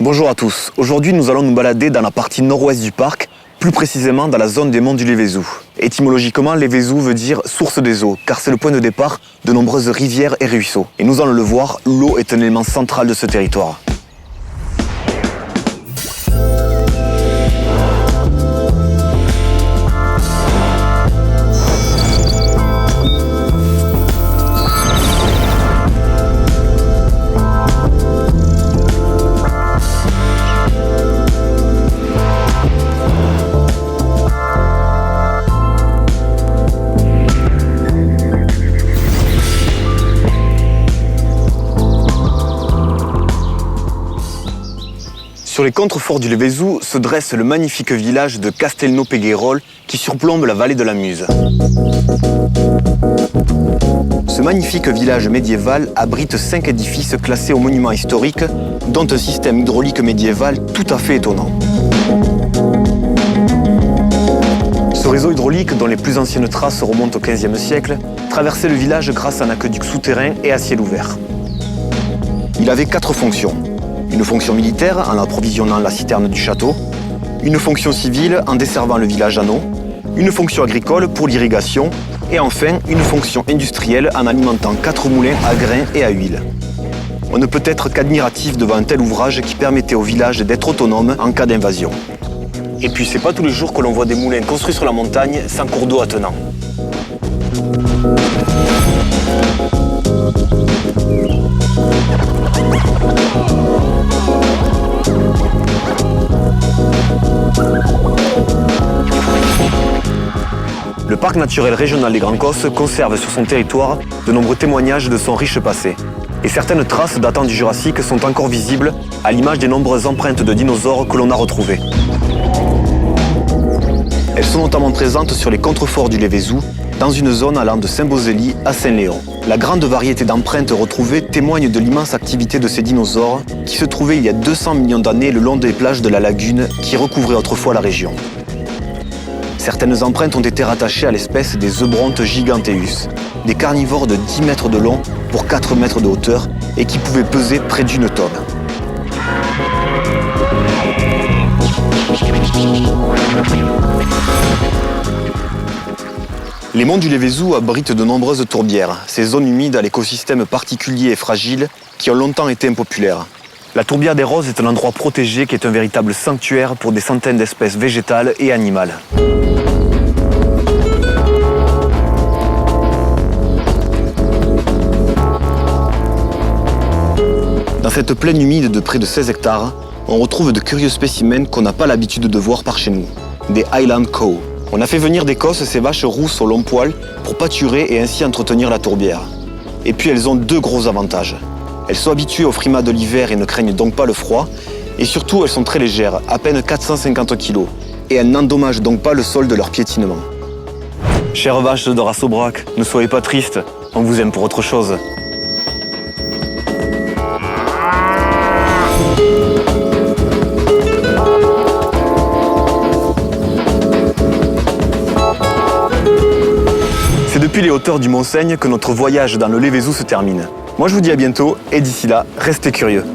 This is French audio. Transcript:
Bonjour à tous. Aujourd'hui, nous allons nous balader dans la partie nord-ouest du parc, plus précisément dans la zone des monts du Lévézou. Étymologiquement, Lévézou veut dire source des eaux, car c'est le point de départ de nombreuses rivières et ruisseaux. Et nous allons le voir, l'eau est un élément central de ce territoire. Sur les contreforts du Lévézou se dresse le magnifique village de Castelnau-Péguerolles qui surplombe la vallée de la Muse. Ce magnifique village médiéval abrite 5 édifices classés aux monuments historiques, dont un système hydraulique médiéval tout à fait étonnant. Ce réseau hydraulique, dont les plus anciennes traces remontent au XVe siècle, traversait le village grâce à un aqueduc souterrain et à ciel ouvert. Il avait 4 fonctions. Une fonction militaire en approvisionnant la citerne du château, une fonction civile en desservant le village en eau, une fonction agricole pour l'irrigation et enfin une fonction industrielle en alimentant 4 moulins à grains et à huile. On ne peut être qu'admiratif devant un tel ouvrage qui permettait au village d'être autonome en cas d'invasion. Et puis c'est pas tous les jours que l'on voit des moulins construits sur la montagne sans cours d'eau attenant. Le parc naturel régional des Grands Causses conserve sur son territoire de nombreux témoignages de son riche passé. Et certaines traces datant du Jurassique sont encore visibles, à l'image des nombreuses empreintes de dinosaures que l'on a retrouvées. Elles sont notamment présentes sur les contreforts du Lévézou, dans une zone allant de Saint-Bosély à Saint-Léon. La grande variété d'empreintes retrouvées témoigne de l'immense activité de ces dinosaures qui se trouvaient il y a 200 millions d'années le long des plages de la lagune qui recouvrait autrefois la région. Certaines empreintes ont été rattachées à l'espèce des Eubrontes giganteus, des carnivores de 10 mètres de long pour 4 mètres de hauteur et qui pouvaient peser près d'1 tonne. Les monts du Lévézou abritent de nombreuses tourbières, ces zones humides à l'écosystème particulier et fragile qui ont longtemps été impopulaires. La tourbière des Roses est un endroit protégé qui est un véritable sanctuaire pour des centaines d'espèces végétales et animales. Dans cette plaine humide de près de 16 hectares, on retrouve de curieux spécimens qu'on n'a pas l'habitude de voir par chez nous, des Highland Cow. On a fait venir d'Écosse ces vaches rousses au long poil pour pâturer et ainsi entretenir la tourbière. Et puis elles ont 2 gros avantages. Elles sont habituées au frimas de l'hiver et ne craignent donc pas le froid. Et surtout, elles sont très légères, à peine 450 kg. Et elles n'endommagent donc pas le sol de leur piétinement. Chères vaches de race Aubrac, ne soyez pas tristes, on vous aime pour autre chose. C'est depuis les hauteurs du Mont-Seigne que notre voyage dans le Lévézou se termine. Moi je vous dis à bientôt et d'ici là, restez curieux.